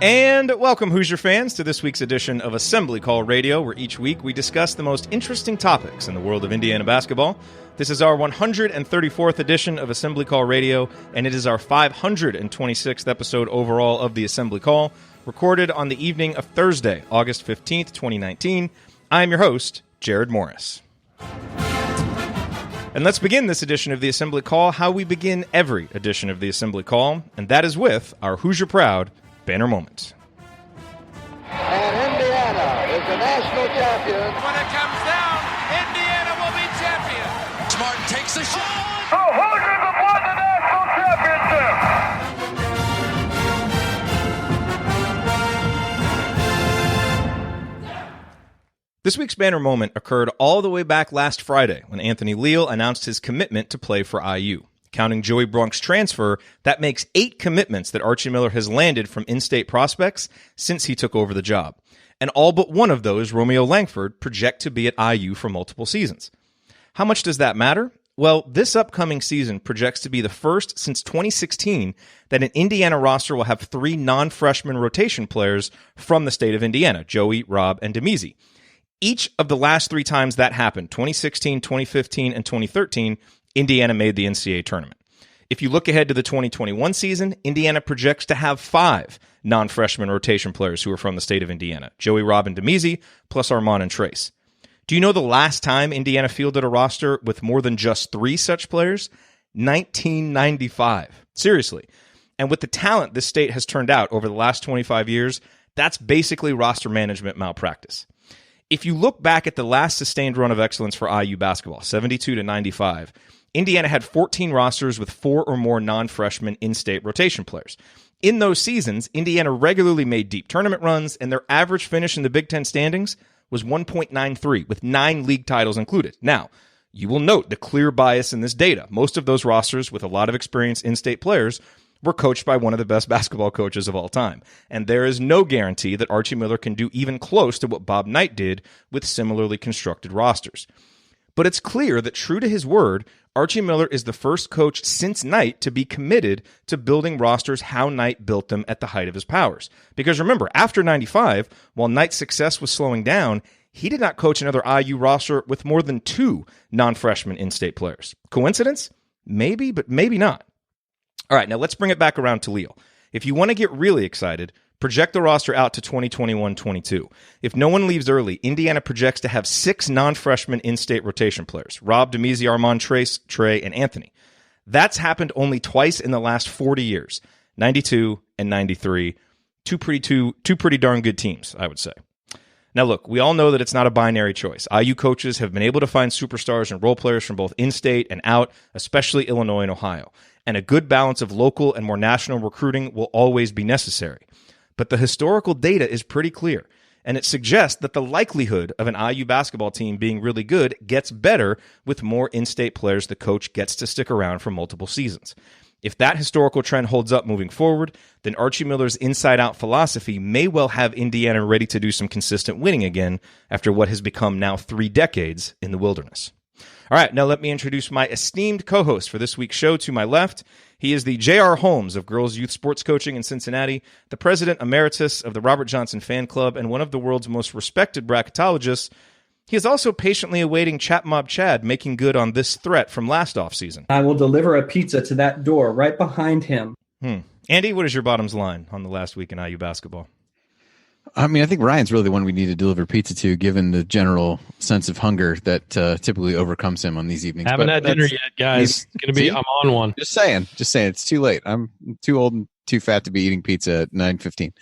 And welcome, Hoosier fans, to this week's edition of Assembly Call Radio, where each week we discuss the most interesting topics in the world of Indiana basketball. This is our 134th edition of Assembly Call Radio, and it is our 526th episode overall of the Assembly Call, recorded on the evening of Thursday, August 15th, 2019. I'm your host, Jerod Morris. And let's begin this edition of the Assembly Call how we begin every edition of the Assembly Call, and that is with our Hoosier Proud banner moment. And Indiana is the national champion. When it comes down, Indiana will be champion. Smart takes the shot. The Hoosiers have won the national championship. This week's banner moment occurred all the way back last Friday when Anthony Leal announced his commitment to play for IU. Counting Joey Brunk's transfer, that makes 8 commitments that Archie Miller has landed from in-state prospects since he took over the job. And all but one of those, Romeo Langford, project to be at IU for multiple seasons. How much does that matter? Well, this upcoming season projects to be the first since 2016 that an Indiana roster will have 3 non-freshman rotation players from the state of Indiana, Joey, Rob, and Demezi. Each of the last 3 times that happened, 2016, 2015, and 2013, Indiana made the NCAA tournament. If you look ahead to the 2021 season, Indiana projects to have 5 non-freshman rotation players who are from the state of Indiana, Joey, Rob, and Demezi, plus Armand and Trace. Do you know the last time Indiana fielded a roster with more than just 3 such players? 1995. Seriously. And with the talent this state has turned out over the last 25 years, that's basically roster management malpractice. If you look back at the last sustained run of excellence for IU basketball, 72 to 95, Indiana had 14 rosters with 4 or more non-freshman in-state rotation players. In those seasons, Indiana regularly made deep tournament runs, and their average finish in the Big Ten standings was 1.93, with 9 league titles included. Now, you will note the clear bias in this data. Most of those rosters with a lot of experienced in-state players were coached by one of the best basketball coaches of all time. And there is no guarantee that Archie Miller can do even close to what Bob Knight did with similarly constructed rosters. But it's clear that, true to his word, Archie Miller is the first coach since Knight to be committed to building rosters how Knight built them at the height of his powers. Because remember, after 95, while Knight's success was slowing down, he did not coach another IU roster with more than 2 non-freshman in-state players. Coincidence? Maybe, but maybe not. All right, now let's bring it back around to Leal. If you want to get really excited, project the roster out to 2021-22. If no one leaves early, Indiana projects to have 6 non-freshman in-state rotation players: Rob, Demezi, Armand, Trace, Trey, and Anthony. That's happened only twice in the last 40 years, 92 and 93. Two pretty darn good teams, I would say. Now look, we all know that it's not a binary choice. IU coaches have been able to find superstars and role players from both in-state and out, especially Illinois and Ohio. And a good balance of local and more national recruiting will always be necessary. But the historical data is pretty clear, and it suggests that the likelihood of an IU basketball team being really good gets better with more in-state players the coach gets to stick around for multiple seasons. If that historical trend holds up moving forward, then Archie Miller's inside-out philosophy may well have Indiana ready to do some consistent winning again after what has become now 3 decades in the wilderness. All right, now let me introduce my esteemed co-host for this week's show. To my left, he is the J.R. Holmes of Girls Youth Sports Coaching in Cincinnati, the president emeritus of the Robert Johnson Fan Club, and one of the world's most respected bracketologists. He is also patiently awaiting Chap Mob Chad making good on this threat from last offseason. I will deliver a pizza to that door right behind him. Andy, what is your bottoms line on the last week in IU basketball? I mean, I think Ryan's really the one we need to deliver pizza to, given the general sense of hunger that typically overcomes him on these evenings. Haven't had dinner yet, guys. I'm on one. Just saying. It's too late. I'm too old and too fat to be eating pizza at 9:15.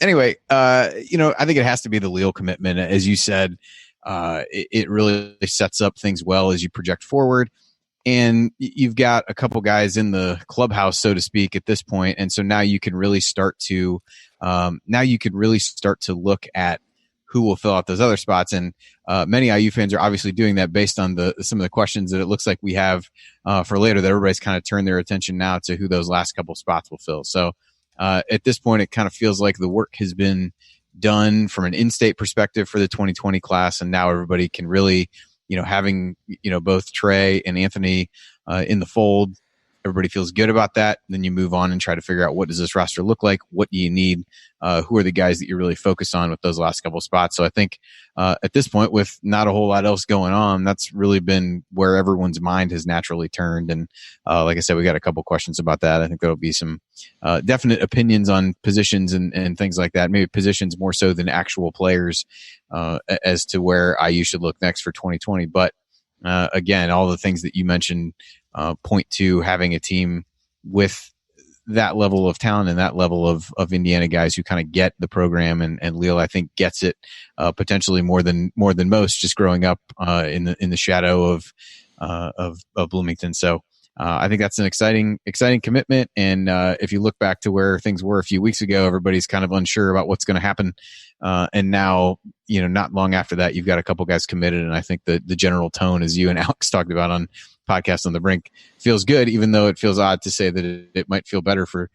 Anyway, I think it has to be the Leal commitment. As you said, it really sets up things well as you project forward. And you've got a couple guys in the clubhouse, so to speak, at this point. And so now you can really start to look at who will fill out those other spots. And many IU fans are obviously doing that based on some of the questions that it looks like we have for later, that everybody's kind of turned their attention now to who those last couple spots will fill. So at this point, it kind of feels like the work has been done from an in-state perspective for the 2020 class. And now everybody can really, having, both Trey and Anthony in the fold, everybody feels good about that. Then you move on and try to figure out, what does this roster look like? What do you need? Who are the guys that you really focus on with those last couple spots? So I think at this point, with not a whole lot else going on, that's really been where everyone's mind has naturally turned. And like I said, we got a couple questions about that. I think there'll be some definite opinions on positions and things like that. Maybe positions more so than actual players as to where IU should look next for 2020. But again, all the things that you mentioned point to having a team with that level of talent and that level of Indiana guys who kind of get the program, and Leal, I think, gets it potentially more than most, just growing up in the shadow of Bloomington. So I think that's an exciting commitment. And if you look back to where things were a few weeks ago, everybody's kind of unsure about what's going to happen. And now, not long after that, you've got a couple guys committed. And I think the general tone, as you and Alex talked about on Podcast on the Brink, feels good, even though it feels odd to say that it might feel better for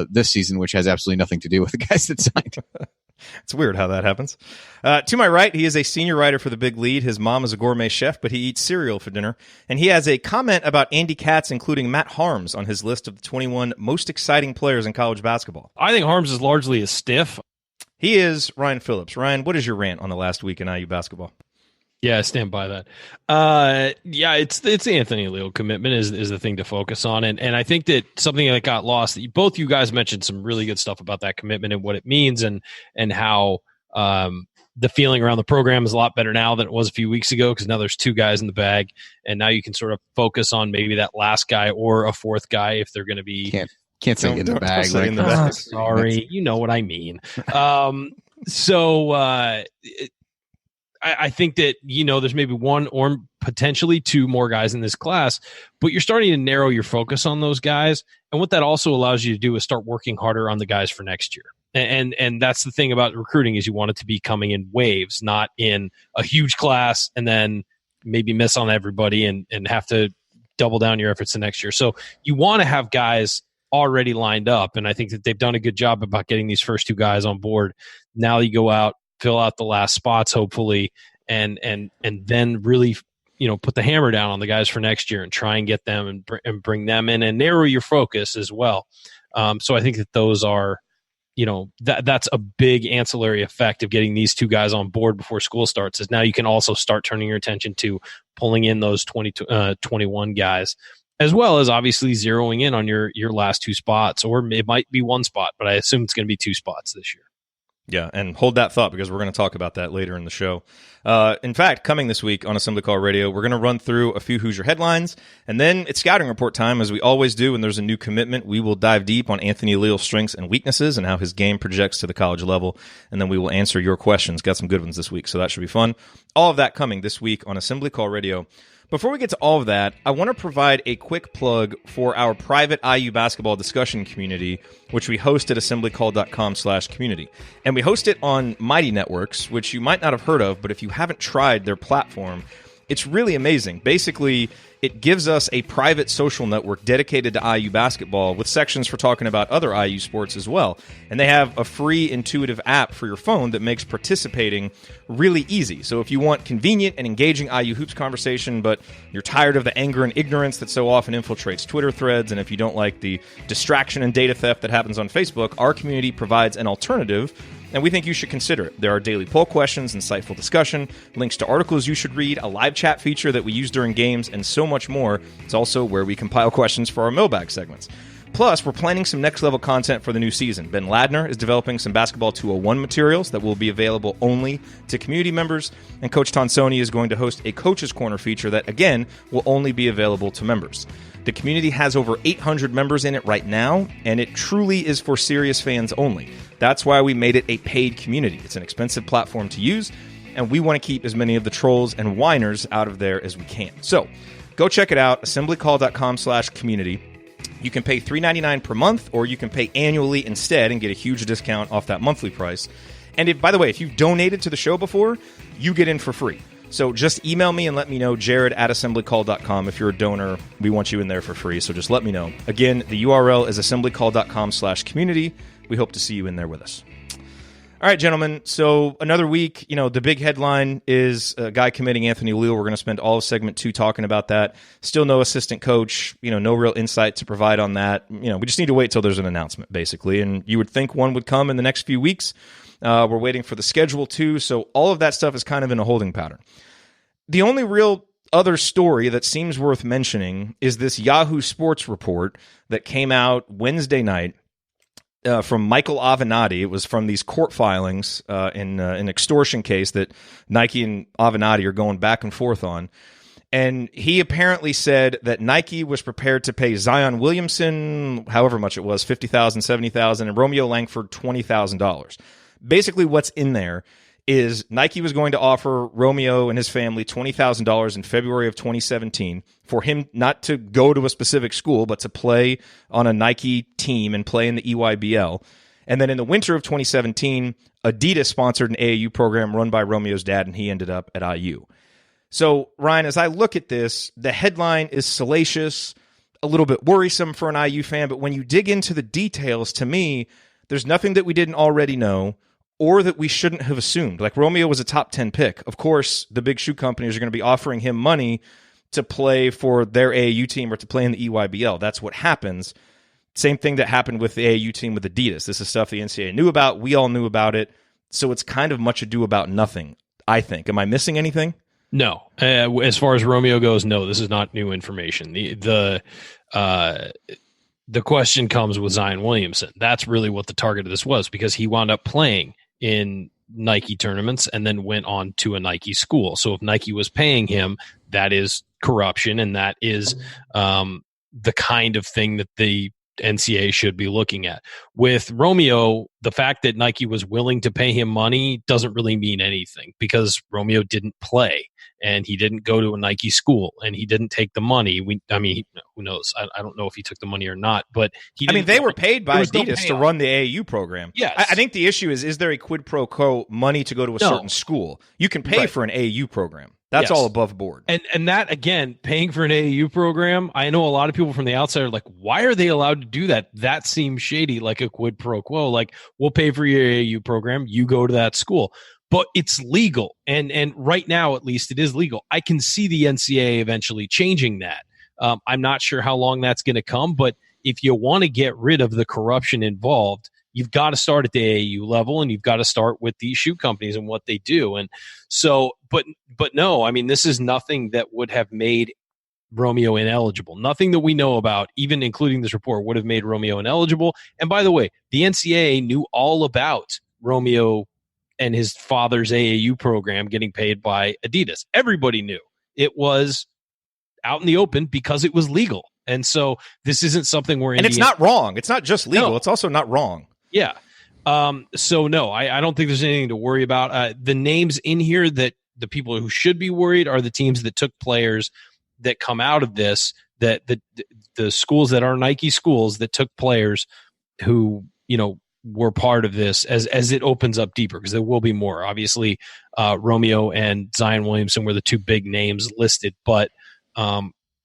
this season, which has absolutely nothing to do with the guys that signed. It's weird how that happens. To my right, he is a senior writer for The Big Lead. His mom is a gourmet chef, but he eats cereal for dinner. And he has a comment about Andy Katz, including Matt Harms, on his list of the 21 most exciting players in college basketball. I think Harms is largely a stiff. He is Ryan Phillips. Ryan, what is your rant on the last week in IU basketball? Yeah, I stand by that. It's the Anthony Leal commitment is the thing to focus on. And I think that something that got lost, both you guys mentioned some really good stuff about that commitment and what it means, and how the feeling around the program is a lot better now than it was a few weeks ago, because now there's two guys in the bag, and now you can sort of focus on maybe that last guy or a fourth guy if they're going to be. Can't say in the bag. Like in the bag. Sorry, you know what I mean. I think that, there's maybe one or potentially two more guys in this class, but you're starting to narrow your focus on those guys. And what that also allows you to do is start working harder on the guys for next year. And that's the thing about recruiting, is you want it to be coming in waves, not in a huge class and then maybe miss on everybody and have to double down your efforts the next year. So you want to have guys already lined up. And I think that they've done a good job about getting these first two guys on board. Now you go out, fill out the last spots, hopefully, and then really, put the hammer down on the guys for next year and try and get them and bring them in and narrow your focus as well. So I think that those are, that's a big ancillary effect of getting these two guys on board before school starts, is now you can also start turning your attention to pulling in those 21 guys, as well as obviously zeroing in on your last two spots, or it might be one spot, but I assume it's going to be two spots this year. Yeah, and hold that thought, because we're going to talk about that later in the show. In fact, coming this week on Assembly Call Radio, we're going to run through a few Hoosier headlines, and then it's scouting report time, as we always do when there's a new commitment. We will dive deep on Anthony Leal's strengths and weaknesses and how his game projects to the college level, and then we will answer your questions. Got some good ones this week, so that should be fun. All of that coming this week on Assembly Call Radio. Before we get to all of that, I want to provide a quick plug for our private IU basketball discussion community, which we host at assemblycall.com/community. And we host it on Mighty Networks, which you might not have heard of, but if you haven't tried their platform, it's really amazing. Basically, it gives us a private social network dedicated to IU basketball with sections for talking about other IU sports as well. And they have a free, intuitive app for your phone that makes participating really easy. So if you want convenient and engaging IU hoops conversation, but you're tired of the anger and ignorance that so often infiltrates Twitter threads, and if you don't like the distraction and data theft that happens on Facebook, our community provides an alternative, and we think you should consider it. There are daily poll questions, insightful discussion, links to articles you should read, a live chat feature that we use during games, and so much more. It's also where we compile questions for our mailbag segments. Plus, we're planning some next-level content for the new season. Ben Ladner is developing some Basketball 201 materials that will be available only to community members, and Coach Tonsoni is going to host a Coach's Corner feature that, again, will only be available to members. The community has over 800 members in it right now, and it truly is for serious fans only. That's why we made it a paid community. It's an expensive platform to use, and we want to keep as many of the trolls and whiners out of there as we can. So, go check it out, assemblycall.com/community. You can pay $3.99 per month, or you can pay annually instead and get a huge discount off that monthly price. And by the way, if you've donated to the show before, you get in for free. So just email me and let me know, Jerod@assemblycall.com. If you're a donor, we want you in there for free, so just let me know. Again, the URL is assemblycall.com/community. We hope to see you in there with us. All right, gentlemen. So another week, the big headline is a guy committing, Anthony Leal. We're going to spend all of segment 2 talking about that. Still no assistant coach, no real insight to provide on that. We just need to wait till there's an announcement, basically. And you would think one would come in the next few weeks. We're waiting for the schedule too. So all of that stuff is kind of in a holding pattern. The only real other story that seems worth mentioning is this Yahoo Sports report that came out Wednesday night. From Michael Avenatti. It was from these court filings in an extortion case that Nike and Avenatti are going back and forth on. And he apparently said that Nike was prepared to pay Zion Williamson, however much it was, $50,000, $70,000, and Romeo Langford $20,000. Basically what's in there is Nike was going to offer Romeo and his family $20,000 in February of 2017 for him not to go to a specific school, but to play on a Nike team and play in the EYBL. And then in the winter of 2017, Adidas sponsored an AAU program run by Romeo's dad, and he ended up at IU. So, Ryan, as I look at this, the headline is salacious, a little bit worrisome for an IU fan, but when you dig into the details, to me, there's nothing that we didn't already know or that we shouldn't have assumed. Like, Romeo was a top 10 pick. Of course, the big shoe companies are going to be offering him money to play for their AAU team or to play in the EYBL. That's what happens. Same thing that happened with the AAU team with Adidas. This is stuff the NCAA knew about. We all knew about it. So it's kind of much ado about nothing, I think. Am I missing anything? No. As far as Romeo goes, no, this is not new information. The question comes with Zion Williamson. That's really what the target of this was, because he wound up playing in Nike tournaments and then went on to a Nike school. So if Nike was paying him, that is corruption, and that is the kind of thing that the NCAA should be looking at. With Romeo, the fact that Nike was willing to pay him money doesn't really mean anything, because Romeo didn't play and he didn't go to a Nike school and he didn't take the money. Who knows? I don't know if he took the money or not, but they were paid by Adidas to run the AAU program. Yes. I think the issue is there a quid pro quo money to go to a certain school? You can pay for an AAU program. That's all above board. And that, again, paying for an AAU program, I know a lot of people from the outside are like, why are they allowed to do that? That seems shady, like a quid pro quo. Like, we'll pay for your AAU program, you go to that school. But it's legal. And right now, at least, it is legal. I can see the NCAA eventually changing that. I'm not sure how long that's going to come, but if you want to get rid of the corruption involved, you've got to start at the AAU level, and you've got to start with these shoe companies and what they do. And so, but no, I mean, this is nothing that would have made Romeo ineligible. Nothing that we know about, even including this report, would have made Romeo ineligible. And by the way, the NCAA knew all about Romeo and his father's AAU program getting paid by Adidas. Everybody knew. It was out in the open because it was legal. And so this isn't something where it's not wrong. It's not just legal. No. It's also not wrong. Yeah. So no, I don't think there's anything to worry about. The names in here that the people who should be worried are the teams that took players that come out of this, that the schools that are Nike schools that took players who, were part of this as it opens up deeper, because there will be more. Obviously, Romeo and Zion Williamson were the two big names listed, but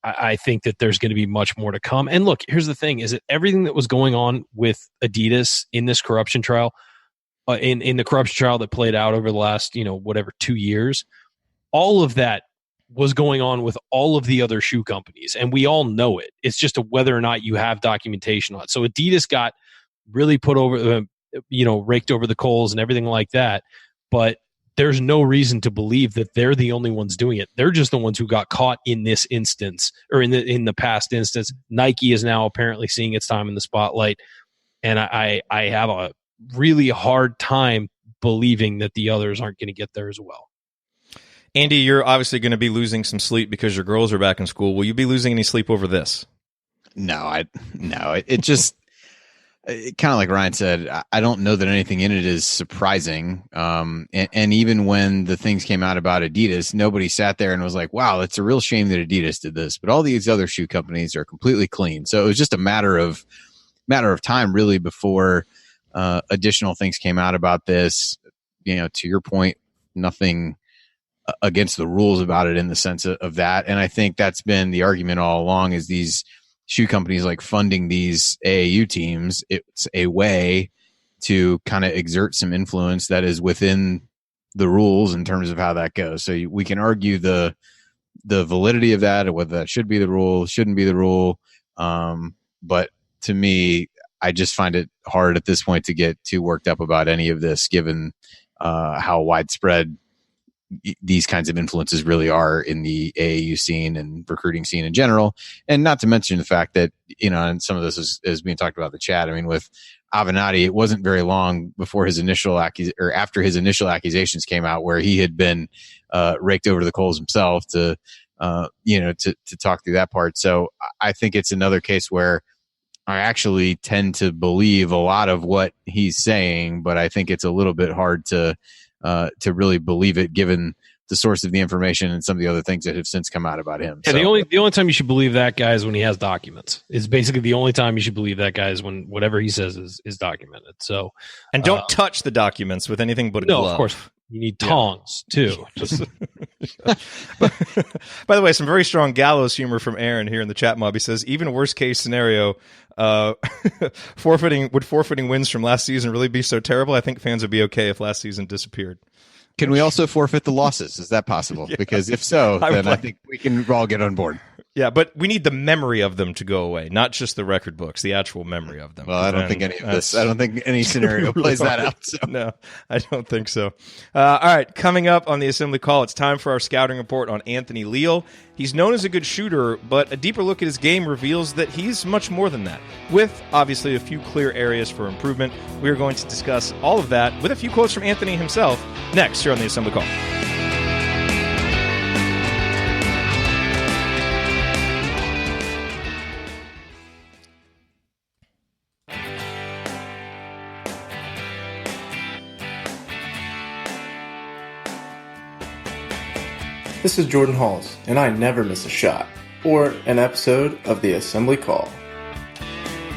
I think that there's going to be much more to come. And look, here's the thing, is that everything that was going on with Adidas in this corruption trial, in the corruption trial that played out over the last, 2 years, all of that was going on with all of the other shoe companies. And we all know it. It's just whether or not you have documentation on it. So Adidas got really put over, raked over the coals and everything like that. But there's no reason to believe that they're the only ones doing it. They're just the ones who got caught in this instance, or in the past instance. Nike is now apparently seeing its time in the spotlight. And I have a really hard time believing that the others aren't going to get there as well. Andy, you're obviously going to be losing some sleep because your girls are back in school. Will you be losing any sleep over this? No. It just, kind of like Ryan said, I don't know that anything in it is surprising. And even when the things came out about Adidas, nobody sat there and was like, wow, it's a real shame that Adidas did this. But all these other shoe companies are completely clean. So it was just a matter of time, really, before additional things came out about this. To your point, nothing against the rules about it in the sense of that. And I think that's been the argument all along, is these shoe companies like funding these AAU teams. It's a way to kind of exert some influence that is within the rules in terms of how that goes. So we can argue the validity of that, or whether that should be the rule, shouldn't be the rule. But to me, I just find it hard at this point to get too worked up about any of this, given how widespread these kinds of influences really are in the AAU scene and recruiting scene in general. And not to mention the fact that, and some of this is being talked about in the chat. I mean, with Avenatti, it wasn't very long before his initial after his initial accusations came out, where he had been raked over the coals himself to talk through that part. So I think it's another case where I actually tend to believe a lot of what he's saying, but I think it's a little bit hard to really believe it, given the source of the information and some of the other things that have since come out about him. Yeah, so the only time you should believe that guy is when he has documents. It's basically the only time you should believe that guy is when whatever he says is documented. So, and don't touch the documents with anything but a glove. Of course. You need tongs too. By the way, some very strong gallows humor from Aaron here in the chat mob. He says, even worst case scenario, forfeiting wins from last season really be so terrible? I think fans would be okay if last season disappeared. Can we also forfeit the losses? Is that possible? Yeah. Because if so, then I think we can all get on board. Yeah, but we need the memory of them to go away, not just the record books, the actual memory of them. Well, I don't think any scenario really plays that out. So. No, I don't think so. All right, coming up on the Assembly Call, it's time for our scouting report on Anthony Leal. He's known as a good shooter, but a deeper look at his game reveals that he's much more than that, with obviously a few clear areas for improvement. We are going to discuss all of that with a few quotes from Anthony himself next here on the Assembly Call. This is Jordan Halls, and I never miss a shot or an episode of the Assembly Call.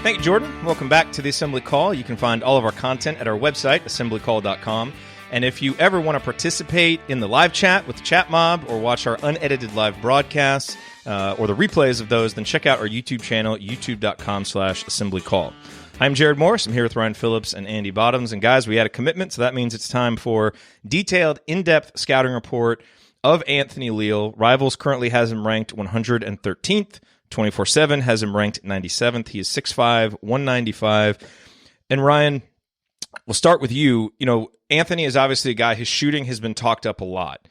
Thank you, Jordan. Welcome back to the Assembly Call. You can find all of our content at our website, assemblycall.com. And if you ever want to participate in the live chat with the chat mob or watch our unedited live broadcasts or the replays of those, then check out our YouTube channel, youtube.com/assemblycall. I'm Jerod Morris. I'm here with Ryan Phillips and Andy Bottoms. And guys, we had a commitment, so that means it's time for detailed, in-depth scouting report of Anthony Leal. Rivals currently has him ranked 113th. 24/7 has him ranked 97th. He is 6'5", 195. And Ryan, we'll start with you. Anthony is obviously a guy, his shooting has been talked up a lot.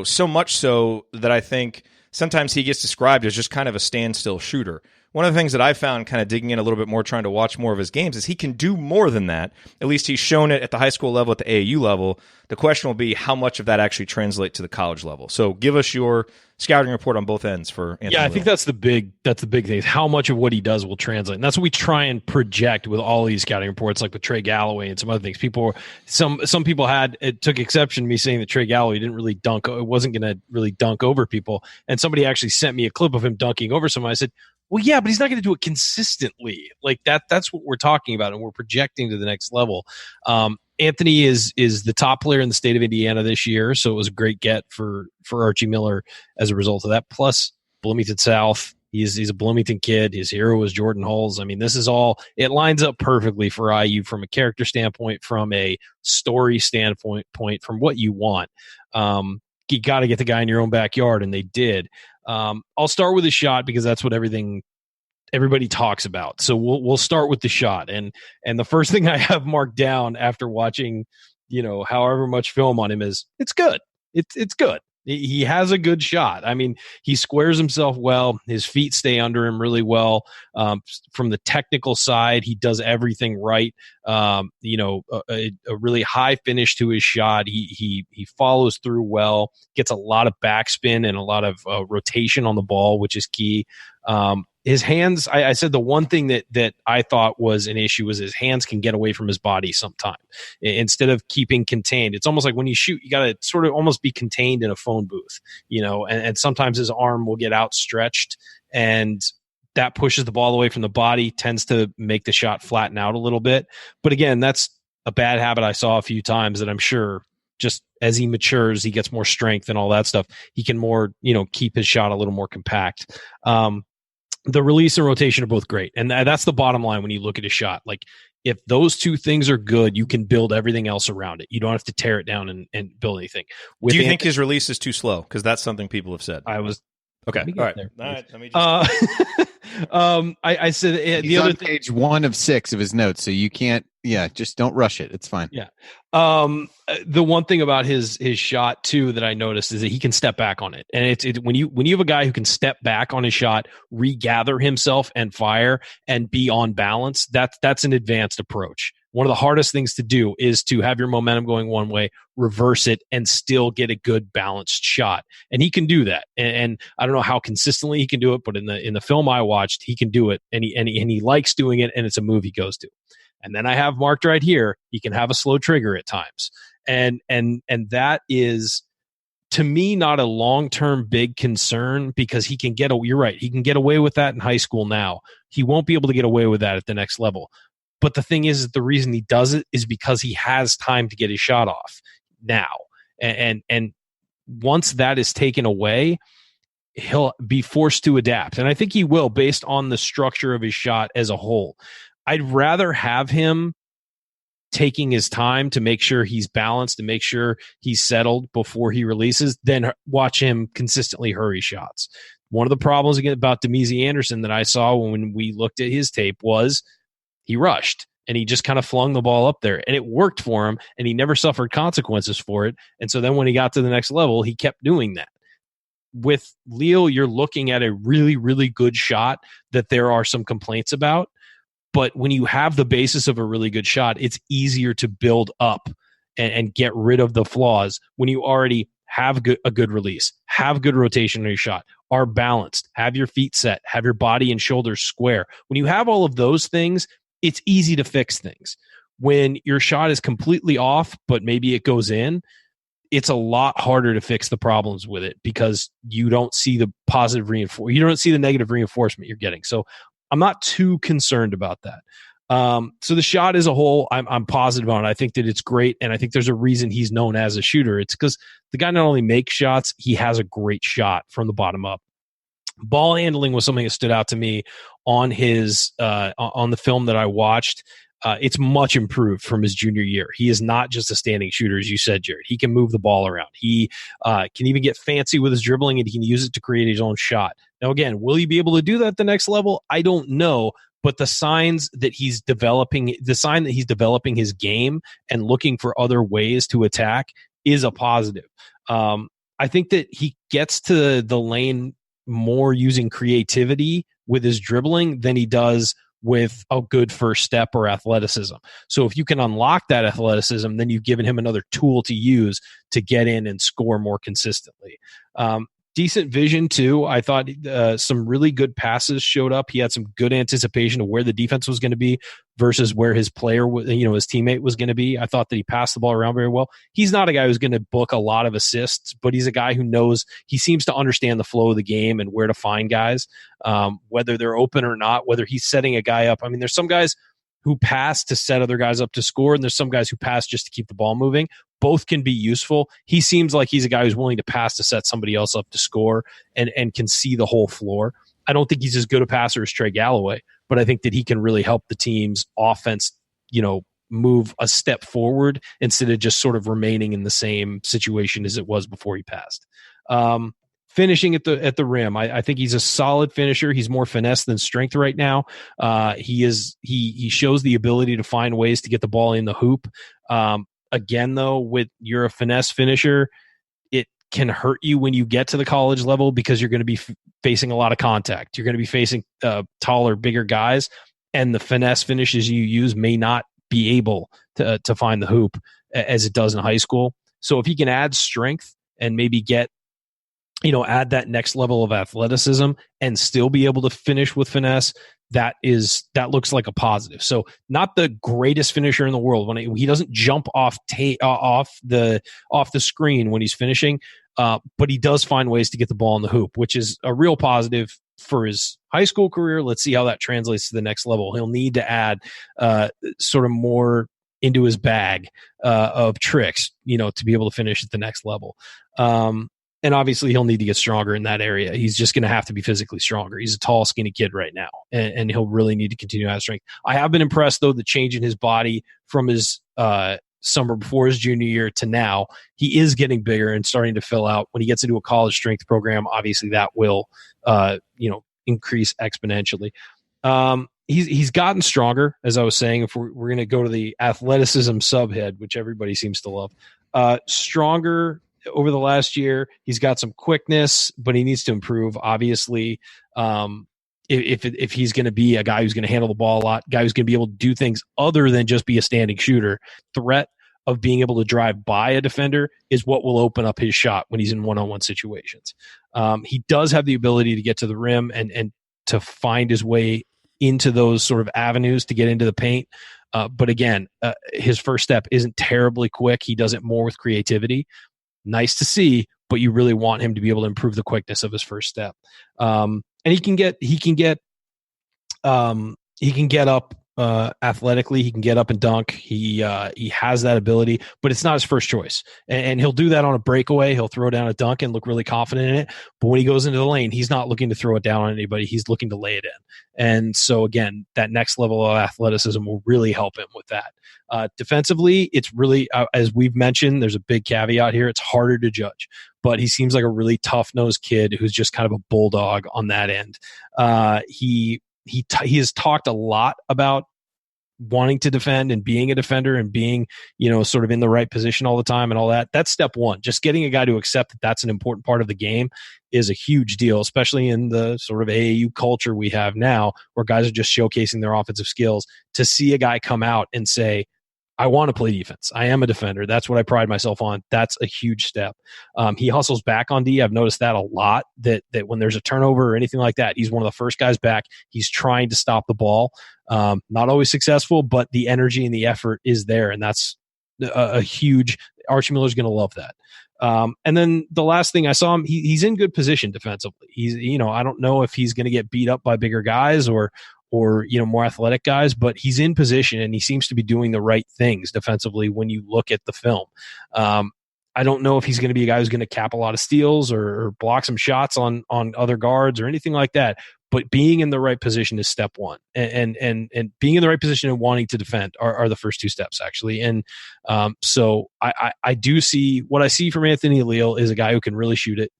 So much so that I think sometimes he gets described as just kind of a standstill shooter. One of the things that I found kind of digging in a little bit more, trying to watch more of his games, is he can do more than that. At least he's shown it at the high school level, at the AAU level. The question will be how much of that actually translates to the college level. So give us your scouting report on both ends for Anthony Leal. I think that's the big thing. How much of what he does will translate. And that's what we try and project with all these scouting reports, like with Trey Galloway and some other things. Some people took exception to me saying that Trey Galloway didn't really wasn't going to really dunk over people. And somebody actually sent me a clip of him dunking over someone. I said, well, yeah, but he's not going to do it consistently. Like that's what we're talking about, and we're projecting to the next level. Anthony is the top player in the state of Indiana this year, so it was a great get for Archie Miller as a result of that. Plus, Bloomington South, he's a Bloomington kid. His hero is Jordan Hulls. I mean, this is all, it lines up perfectly for IU from a character standpoint, from a story standpoint, from what you want. You got to get the guy in your own backyard, and they did. I'll start with a shot because that's what everybody talks about. So we'll start with the shot. And the first thing I have marked down after watching, however much film on him is it's good. It's good. He has a good shot. I mean, he squares himself well. His feet stay under him really well. From the technical side, he does everything right. A really high finish to his shot. He follows through well, gets a lot of backspin and a lot of rotation on the ball, which is key. His hands, I said the one thing that I thought was an issue was his hands can get away from his body sometime. Instead of keeping contained, it's almost like when you shoot, you got to sort of almost be contained in a phone booth, and sometimes his arm will get outstretched, and that pushes the ball away from the body, tends to make the shot flatten out a little bit. But again, that's a bad habit I saw a few times that I'm sure just as he matures, he gets more strength and all that stuff. He can more, keep his shot a little more compact. The release and rotation are both great. And that's the bottom line when you look at his shot. Like, If those two things are good, you can build everything else around it. You don't have to tear it down and build anything. Do you think his release is too slow? Because that's something people have said. Okay. All right. There, all right. Let me just. I said He's the other on page 1 of 6 of his notes, so you can't. Yeah, just don't rush it. It's fine. Yeah. The one thing about his shot too that I noticed is that he can step back on it, and it's when you have a guy who can step back on his shot, regather himself, and fire and be on balance. That's an advanced approach. One of the hardest things to do is to have your momentum going one way, reverse it, and still get a good balanced shot. And he can do that. And I don't know how consistently he can do it, but in the film I watched, he can do it, and he likes doing it, and it's a move he goes to. And then I have marked right here, he can have a slow trigger at times. And that is, to me, not a long-term big concern, because you're right, he can get away with that in high school now. He won't be able to get away with that at the next level. But the thing is, the reason he does it is because he has time to get his shot off now. And once that is taken away, he'll be forced to adapt. And I think he will, based on the structure of his shot as a whole. I'd rather have him taking his time to make sure he's balanced and make sure he's settled before he releases than watch him consistently hurry shots. One of the problems about Demezy Anderson that I saw when we looked at his tape was he rushed and he just kind of flung the ball up there, and it worked for him, and he never suffered consequences for it. And so then when he got to the next level, he kept doing that. With Leal, you're looking at a really, really good shot that there are some complaints about. But when you have the basis of a really good shot, it's easier to build up and get rid of the flaws when you already have a good release, have good rotation on your shot, are balanced, have your feet set, have your body and shoulders square. When you have all of those things, it's easy to fix things. When your shot is completely off, but maybe it goes in, it's a lot harder to fix the problems with it because you don't see the positive reinforcement. You don't see the negative reinforcement you're getting. So I'm not too concerned about that. So the shot as a whole, I'm positive on it. I think that it's great, and I think there's a reason he's known as a shooter. It's because the guy not only makes shots, he has a great shot from the bottom up. Ball handling was something that stood out to me on his on the film that I watched. It's much improved from his junior year. He is not just a standing shooter, as you said, Jerod. He can move the ball around. He can even get fancy with his dribbling, and he can use it to create his own shot. Now, again, will he be able to do that at the next level? I don't know. But the signs that he's developing, his game and looking for other ways to attack is a positive. I think that he gets to the lane more using creativity with his dribbling than he does with a good first step or athleticism. So if you can unlock that athleticism, then you've given him another tool to use to get in and score more consistently. Decent vision too. I thought some really good passes showed up. He had some good anticipation of where the defense was going to be versus where his player, his teammate was going to be. I thought that he passed the ball around very well. He's not a guy who's going to book a lot of assists, but he's a guy who knows, he seems to understand the flow of the game and where to find guys, whether they're open or not, whether he's setting a guy up. I mean, there's some guys who pass to set other guys up to score, and there's some guys who pass just to keep the ball moving. Both can be useful. He seems like he's a guy who's willing to pass to set somebody else up to score and can see the whole floor. I don't think he's as good a passer as Trey Galloway, but I think that he can really help the team's offense, move a step forward instead of just sort of remaining in the same situation as it was before he passed. Finishing at the rim, I think he's a solid finisher. He's more finesse than strength right now. He shows the ability to find ways to get the ball in the hoop. Again, though, you're a finesse finisher, it can hurt you when you get to the college level because you're going to be facing a lot of contact. You're going to be facing taller, bigger guys, and the finesse finishes you use may not be able to find the hoop as it does in high school. So if he can add strength and maybe add that next level of athleticism and still be able to finish with finesse, that looks like a positive. So not the greatest finisher in the world when he doesn't jump off the screen when he's finishing, but he does find ways to get the ball in the hoop, which is a real positive for his high school career. Let's see how that translates to the next level. He'll need to add sort of more into his bag of tricks, to be able to finish at the next level. And obviously he'll need to get stronger in that area. He's just going to have to be physically stronger. He's a tall, skinny kid right now, and he'll really need to continue to have strength. I have been impressed, though, the change in his body from his summer before his junior year to now. He is getting bigger and starting to fill out. When he gets into a college strength program, obviously that will increase exponentially. He's gotten stronger, as I was saying. If we're going to go to the athleticism subhead, which everybody seems to love, stronger over the last year. He's got some quickness, but he needs to improve. Obviously, if he's going to be a guy who's going to handle the ball a lot, guy who's going to be able to do things other than just be a standing shooter, threat of being able to drive by a defender is what will open up his shot when he's in one-on-one situations. He does have the ability to get to the rim and to find his way into those sort of avenues to get into the paint. But again, his first step isn't terribly quick. He does it more with creativity. Nice to see, but you really want him to be able to improve the quickness of his first step. And he can get up athletically. He can get up and dunk. He has that ability, but it's not his first choice. And he'll do that on a breakaway. He'll throw down a dunk and look really confident in it. But when he goes into the lane, he's not looking to throw it down on anybody. He's looking to lay it in. And so again, that next level of athleticism will really help him with that. Defensively, it's really, as we've mentioned, there's a big caveat here. It's harder to judge, but he seems like a really tough-nosed kid who's just kind of a bulldog on that end. He has talked a lot about wanting to defend and being a defender and being, sort of in the right position all the time and all that. That's step one. Just getting a guy to accept that that's an important part of the game is a huge deal, especially in the sort of AAU culture we have now, where guys are just showcasing their offensive skills. To see a guy come out and say, I want to play defense. I am a defender. That's what I pride myself on. That's a huge step. He hustles back on D. I've noticed that a lot, that when there's a turnover or anything like that, he's one of the first guys back. He's trying to stop the ball. Not always successful, but the energy and the effort is there. And that's a huge – Archie Miller's going to love that. And then the last thing I saw him, he's in good position defensively. He's, I don't know if he's going to get beat up by bigger guys or more athletic guys, but he's in position and he seems to be doing the right things defensively when you look at the film. I don't know if he's going to be a guy who's going to cap a lot of steals or block some shots on other guards or anything like that, but being in the right position is step one. And being in the right position and wanting to defend are the first two steps, actually. And so I do see, what I see from Anthony Leal is a guy who can really shoot it.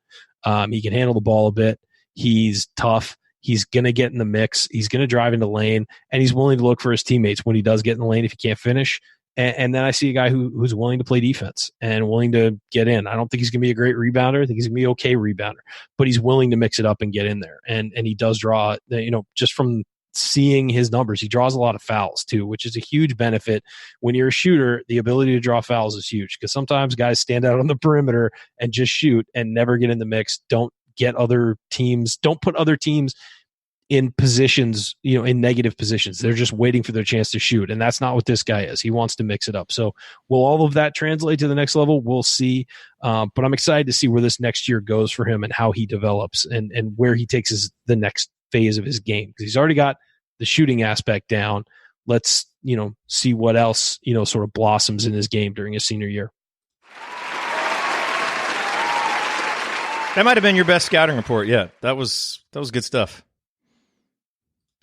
He can handle the ball a bit. He's tough. He's going to get in the mix. He's going to drive into lane, and he's willing to look for his teammates when he does get in the lane if he can't finish. And then I see a guy who's willing to play defense and willing to get in. I don't think he's going to be a great rebounder. I think he's going to be an okay rebounder, but he's willing to mix it up and get in there. And he does draw, just from seeing his numbers, he draws a lot of fouls too, which is a huge benefit. When you're a shooter, the ability to draw fouls is huge, because sometimes guys stand out on the perimeter and just shoot and never get in the mix. Don't put other teams in positions, in negative positions. They're just waiting for their chance to shoot. And that's not what this guy is. He wants to mix it up. So will all of that translate to the next level? We'll see. But I'm excited to see where this next year goes for him and how he develops and where he takes the next phase of his game. Because he's already got the shooting aspect down. Let's, see what else, sort of blossoms in his game during his senior year. That might have been your best scouting report yet. That was good stuff.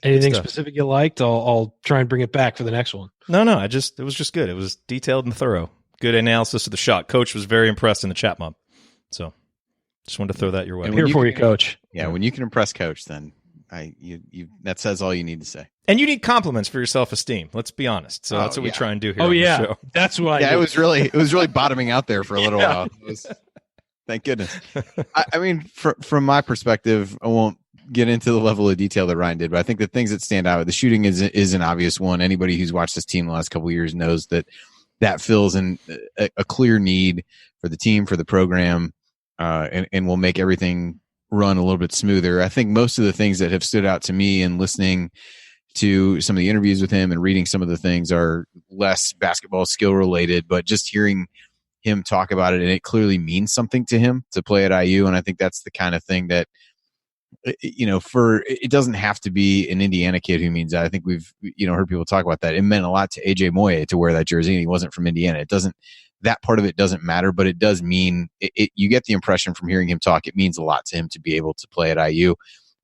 Anything specific you liked? I'll try and bring it back for the next one. No, it was just good. It was detailed and thorough. Good analysis of the shot. Coach was very impressed in the chat mob. So just wanted to throw that your way. I'm here for you, Coach. Yeah, when you can impress Coach, then that says all you need to say. And you need compliments for your self-esteem. Let's be honest. So that's what we try and do here. On the show. That's what. Yeah, it was really bottoming out there for a little while. Thank goodness. I mean, from my perspective, I won't get into the level of detail that Ryan did, but I think the things that stand out, the shooting is an obvious one. Anybody who's watched this team the last couple of years knows that fills in a clear need for the team, for the program, and will make everything run a little bit smoother. I think most of the things that have stood out to me in listening to some of the interviews with him and reading some of the things are less basketball skill related, but just hearing him talk about it, and it clearly means something to him to play at IU. And I think that's the kind of thing that, it doesn't have to be an Indiana kid who means that. I think we've, heard people talk about that. It meant a lot to AJ Moye to wear that jersey, and he wasn't from Indiana. that part of it doesn't matter, but it does mean you get the impression from hearing him talk, it means a lot to him to be able to play at IU.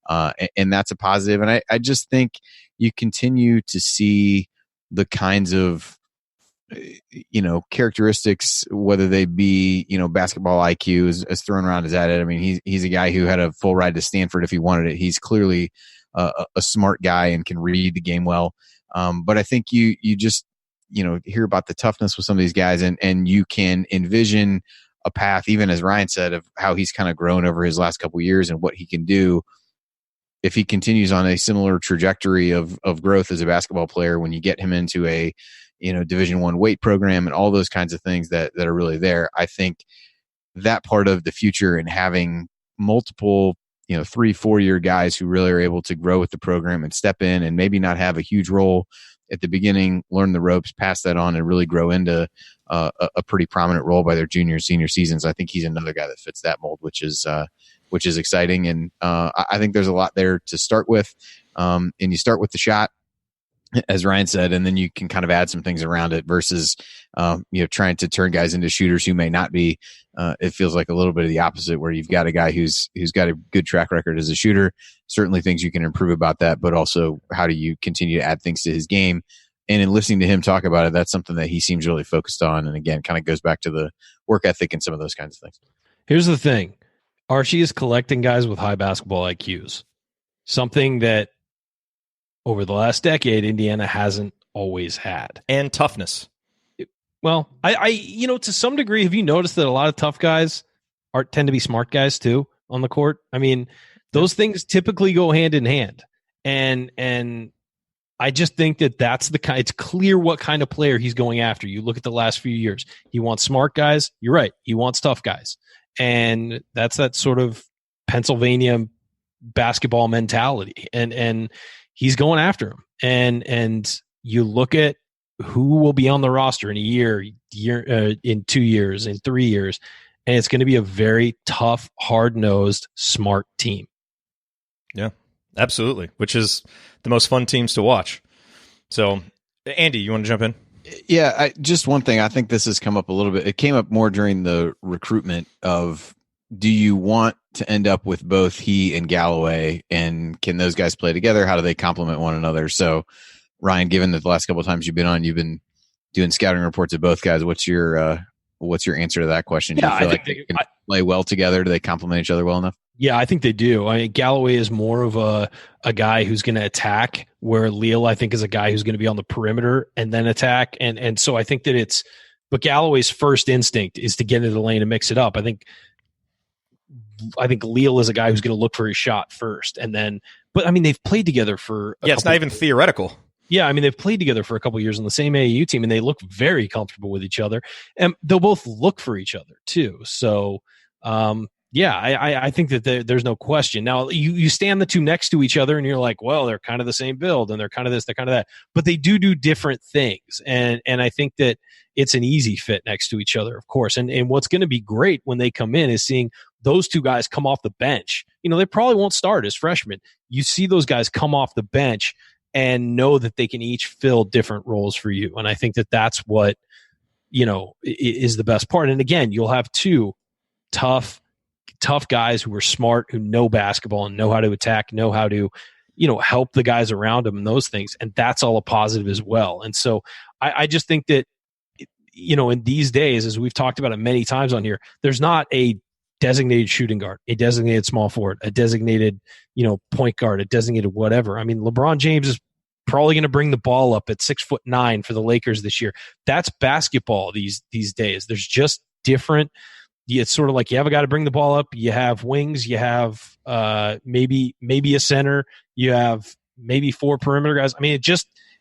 And that's a positive. And I just think you continue to see the kinds of, characteristics, whether they be, basketball IQ as thrown around as at it. I mean, he's a guy who had a full ride to Stanford if he wanted it. He's clearly a smart guy and can read the game well. But I think you just, hear about the toughness with some of these guys, and you can envision a path, even as Ryan said, of how he's kind of grown over his last couple of years and what he can do if he continues on a similar trajectory of growth as a basketball player. When you get him into a Division I weight program and all those kinds of things that are really there, I think that part of the future and having multiple 3-4 year guys who really are able to grow with the program and step in and maybe not have a huge role at the beginning, learn the ropes, pass that on, and really grow into a pretty prominent role by their junior and senior seasons. I think he's another guy that fits that mold, which is exciting. And I think there's a lot there to start with. And you start with the shot, as Ryan said, and then you can kind of add some things around it versus, trying to turn guys into shooters who may not be. It feels like a little bit of the opposite, where you've got a guy who's got a good track record as a shooter. Certainly things you can improve about that, but also how do you continue to add things to his game? And in listening to him talk about it, that's something that he seems really focused on. And again, kind of goes back to the work ethic and some of those kinds of things. Here's the thing. Archie is collecting guys with high basketball IQs, something that over the last decade, Indiana hasn't always had. And toughness. Well, I to some degree, have you noticed that a lot of tough guys tend to be smart guys too on the court? I mean, those things typically go hand in hand. And I just think that that's it's clear what kind of player he's going after. You look at the last few years, he wants smart guys. You're right. He wants tough guys. And that's that sort of Pennsylvania basketball mentality. And he's going after him. And you look at who will be on the roster in a year, in 2 years, in 3 years, and it's going to be a very tough, hard-nosed, smart team. Yeah, absolutely, which is the most fun teams to watch. So, Andy, you want to jump in? Yeah, just one thing. I think this has come up a little bit. It came up more during the recruitment of, do you want to end up with both he and Galloway, and can those guys play together? How do they complement one another? So, Ryan, given that the last couple of times you've been on, you've been doing scouting reports of both guys. What's your answer to that question? Do you feel like they can play well together? Do they complement each other well enough? Yeah, I think they do. I mean, Galloway is more of a guy who's going to attack, where Leal, I think, is a guy who's going to be on the perimeter and then attack. And so I think that but Galloway's first instinct is to get into the lane and mix it up. I think Leal is a guy who's going to look for his shot first, and then. But I mean, they've played together for it's not even theoretical. Yeah, I mean, they've played together for a couple of years on the same AAU team, and they look very comfortable with each other, and they'll both look for each other too. So, I think that there's no question. Now, you stand the two next to each other, and you're like, well, they're kind of the same build, and they're kind of this, they're kind of that, but they do different things, and I think that it's an easy fit next to each other, of course. And what's going to be great when they come in is seeing those two guys come off the bench. They probably won't start as freshmen. You see those guys come off the bench and know that they can each fill different roles for you. And I think that that's what, is the best part. And again, you'll have two tough guys who are smart, who know basketball and know how to attack, know how to, help the guys around them and those things. And that's all a positive as well. And so I just think that, in these days, as we've talked about it many times on here, there's not a designated shooting guard, a designated small forward, a designated, point guard, a designated whatever. I mean, LeBron James is probably going to bring the ball up at 6'9" for the Lakers this year. That's basketball these days. There's just different. It's sort of like you have a guy to bring the ball up. You have wings. You have maybe a center. You have maybe 4 perimeter guys. I mean,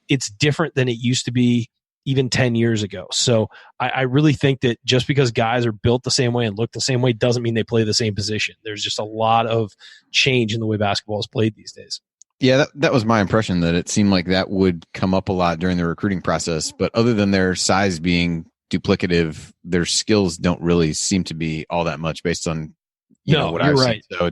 it's different than it used to be even 10 years ago. So I really think that just because guys are built the same way and look the same way doesn't mean they play the same position. There's just a lot of change in the way basketball is played these days. Yeah, that was my impression, that it seemed like that would come up a lot during the recruiting process. But other than their size being duplicative, their skills don't really seem to be all that much based on what I've seen. So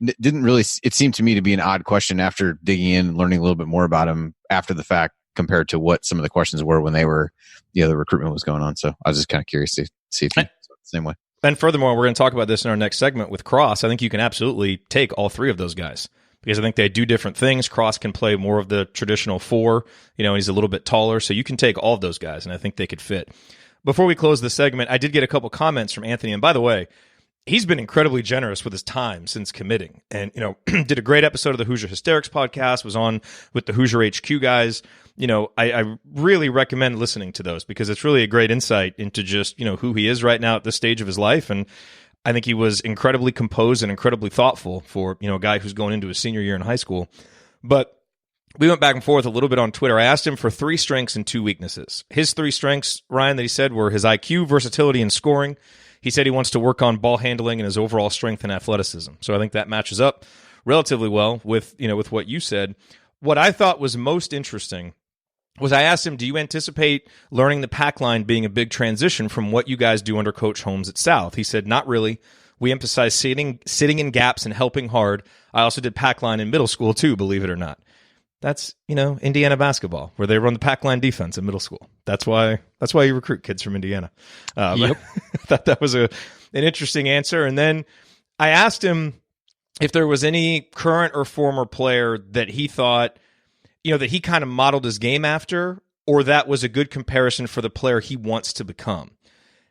it seemed to me to be an odd question after digging in and learning a little bit more about him after the fact. compared to what some of the questions were when they were, the recruitment was going on. So I was just kind of curious to see if you felt the same way. And furthermore, we're going to talk about this in our next segment with Cross. I think you can absolutely take all three of those guys because I think they do different things. Cross can play more of the traditional 4, he's a little bit taller. So you can take all of those guys, and I think they could fit. Before we close the segment, I did get a couple comments from Anthony. And by the way, he's been incredibly generous with his time since committing. And, did a great episode of the Hoosier Hysterics podcast, was on with the Hoosier HQ guys. I really recommend listening to those because it's really a great insight into just, who he is right now at this stage of his life. And I think he was incredibly composed and incredibly thoughtful for, a guy who's going into his senior year in high school. But we went back and forth a little bit on Twitter. I asked him for 3 strengths and 2 weaknesses. His 3 strengths, Ryan, that he said were his IQ, versatility, and scoring. He said he wants to work on ball handling and his overall strength and athleticism. So I think that matches up relatively well with, with what you said. What I thought was most interesting was I asked him, do you anticipate learning the pack line being a big transition from what you guys do under Coach Holmes at South? He said, not really. We emphasize sitting in gaps and helping hard. I also did pack line in middle school too, believe it or not. That's, Indiana basketball, where they run the pack line defense in middle school. That's why you recruit kids from Indiana. Yep. I thought that was an interesting answer. And then I asked him if there was any current or former player that he thought, that he kind of modeled his game after, or that was a good comparison for the player he wants to become.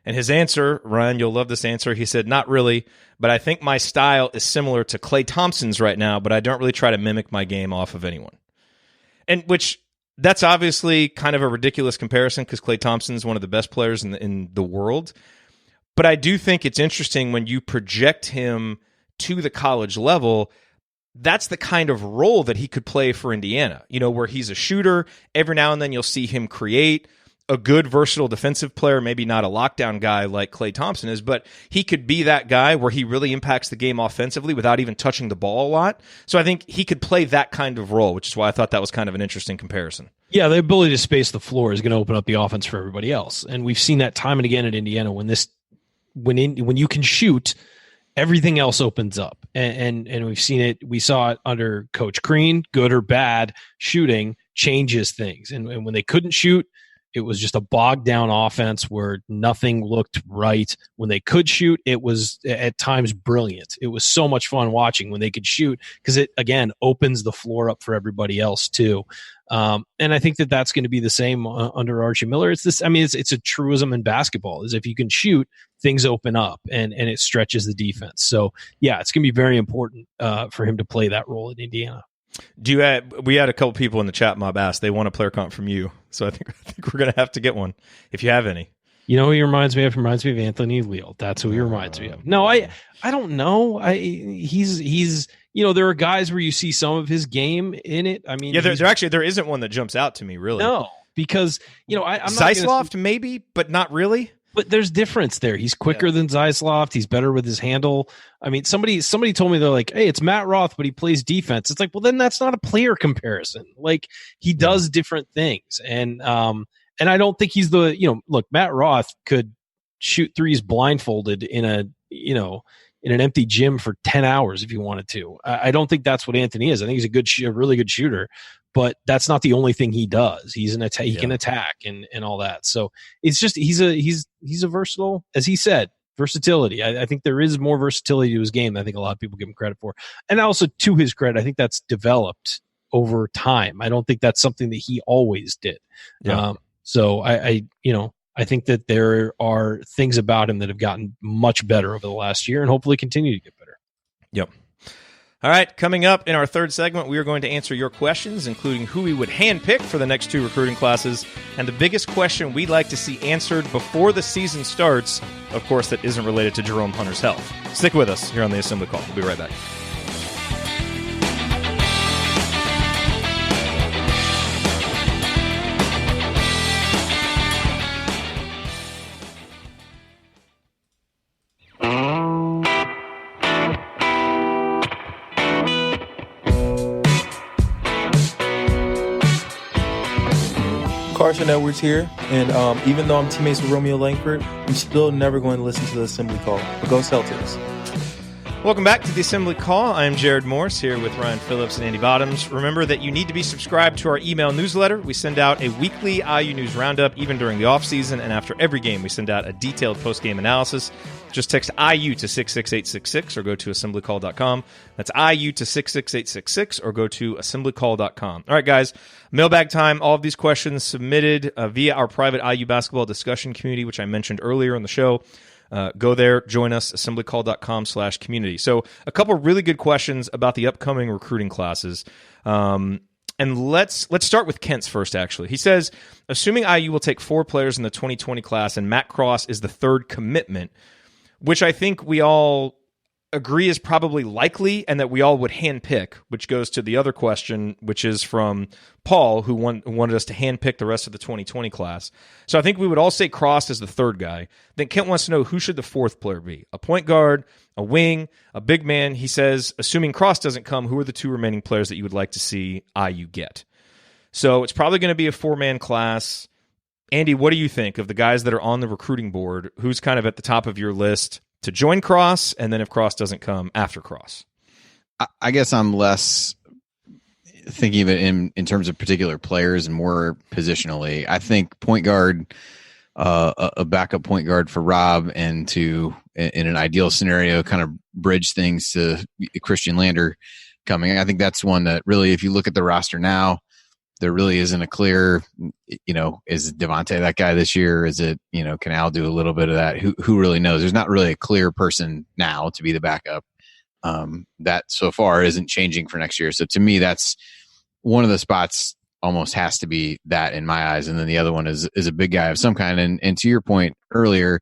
And his answer, Ryan, you'll love this answer. He said, not really, but I think my style is similar to Klay Thompson's right now, but I don't really try to mimic my game off of anyone. And that's obviously kind of a ridiculous comparison because Klay Thompson's one of the best players in the world. But I do think it's interesting when you project him to the college level, that's the kind of role that he could play for Indiana, where he's a shooter. Every now and then you'll see him create a good, versatile defensive player, maybe not a lockdown guy like Klay Thompson is, but he could be that guy where he really impacts the game offensively without even touching the ball a lot. So I think he could play that kind of role, which is why I thought that was kind of an interesting comparison. Yeah, the ability to space the floor is going to open up the offense for everybody else. And we've seen that time and again at Indiana when you can shoot, everything else opens up. And we've seen it. We saw it under Coach Crean, good or bad, shooting changes things. And when they couldn't shoot, it was just a bogged down offense where nothing looked right. When they could shoot, it was at times brilliant. It was so much fun watching when they could shoot because it, again, opens the floor up for everybody else too. And I think that's going to be the same under Archie Miller. It's a truism in basketball is if you can shoot, things open up and it stretches the defense. So yeah, it's going to be very important for him to play that role at Indiana. We had a couple people in the chat mob ask, they want a player comp from you. So I think we're going to have to get one if you have any. You know who he reminds me of? He reminds me of Anthony Leal. That's who he reminds me of. No, I don't know. He's there are guys where you see some of his game in it. I mean, there isn't one that jumps out to me really. No, because I'm Zeisloft maybe, but not really. But there's difference there. He's quicker than Zeisloft. He's better with his handle. I mean, somebody told me they're like, hey, it's Matt Roth, but he plays defense. It's like, well, then that's not a player comparison. Like he does different things. And I don't think he's look, Matt Roth could shoot threes blindfolded in an empty gym for 10 hours if he wanted to. I don't think that's what Anthony is. I think he's a really good shooter. But that's not the only thing he does. He can attack and all that. So it's just he's a versatile, as he said, versatility. I think there is more versatility to his game than I think a lot of people give him credit for. And also to his credit, I think that's developed over time. I don't think that's something that he always did. Yeah. So I think that there are things about him that have gotten much better over the last year and hopefully continue to get better. Yep. All right, coming up in our third segment, we are going to answer your questions, including who we would handpick for the next 2 recruiting classes, and the biggest question we'd like to see answered before the season starts, of course, that isn't related to Jerome Hunter's health. Stick with us here on the Assembly Call. We'll be right back. Carson Edwards here, and even though I'm teammates with Romeo Langford, I'm still never going to listen to the Assembly Call. But go Celtics. Welcome back to the Assembly Call. I'm Jerod Morse here with Ryan Phillips and Andy Bottoms. Remember that you need to be subscribed to our email newsletter. We send out a weekly IU News Roundup even during the offseason, and after every game we send out a detailed post-game analysis. Just text IU to 66866 or go to assemblycall.com. That's IU to 66866 or go to assemblycall.com. All right, guys, mailbag time. All of these questions submitted via our private IU basketball discussion community, which I mentioned earlier on the show. Go there, join us, assemblycall.com/community. So a couple really good questions about the upcoming recruiting classes. And let's start with Kent's first, actually. He says, assuming IU will take 4 players in the 2020 class and Matt Cross is the third commitment, which I think we all agree is probably likely and that we all would handpick, which goes to the other question, which is from Paul, who wanted us to handpick the rest of the 2020 class. So I think we would all say Cross is the third guy. Then Kent wants to know, who should the fourth player be? A point guard, a wing, a big man. He says, assuming Cross doesn't come, who are the 2 remaining players that you would like to see IU get? So it's probably going to be a 4-man class. Andy, what do you think of the guys that are on the recruiting board? Who's kind of at the top of your list to join Cross, and then if Cross doesn't come, after Cross? I guess I'm less thinking of it in terms of particular players and more positionally. I think point guard, a backup point guard for Rob, and to, in an ideal scenario, kind of bridge things to Christian Lander coming. I think that's one that really, if you look at the roster now, there really isn't a clear, is Devontae that guy this year? Is it, can Al do a little bit of that? Who really knows? There's not really a clear person now to be the backup. That so far isn't changing for next year. So to me, that's one of the spots almost has to be that in my eyes. And then the other one is a big guy of some kind. And to your point earlier,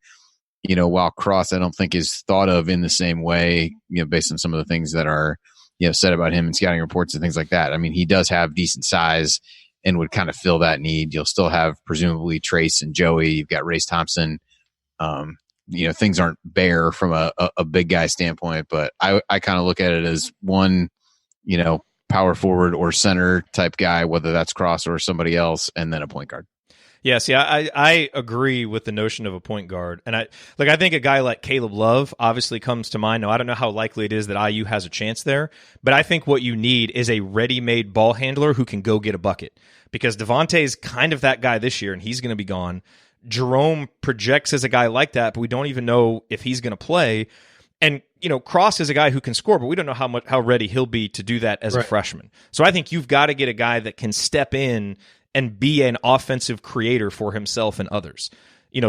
while Cross, I don't think is thought of in the same way, based on some of the things that are, said about him in scouting reports and things like that. I mean, he does have decent size and would kind of fill that need. You'll still have presumably Trace and Joey. You've got Race Thompson. Things aren't bare from a big guy standpoint, but I kind of look at it as one, power forward or center type guy, whether that's Cross or somebody else, and then a point guard. Yeah, see, I agree with the notion of a point guard. And I think a guy like Caleb Love obviously comes to mind. Now, I don't know how likely it is that IU has a chance there, but I think what you need is a ready-made ball handler who can go get a bucket. Because Devontae is kind of that guy this year, and he's going to be gone. Jerome projects as a guy like that, but we don't even know if he's going to play. And, Cross is a guy who can score, but we don't know how ready he'll be to do that as a freshman. So I think you've got to get a guy that can step in and be an offensive creator for himself and others.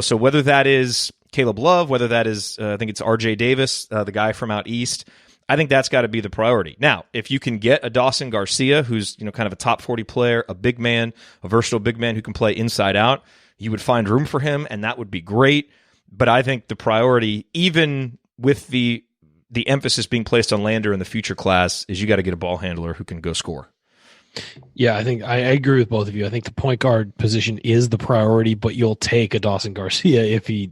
So whether that is Caleb Love, whether that is, I think it's RJ Davis, the guy from out east, I think that's got to be the priority. Now, if you can get a Dawson Garcia, who's, kind of a top 40 player, a big man, a versatile big man who can play inside out, you would find room for him, and that would be great. But I think the priority, even with the emphasis being placed on Lander in the future class, is you got to get a ball handler who can go score. Yeah, I think I agree with both of you. I think the point guard position is the priority, but you'll take a Dawson Garcia if he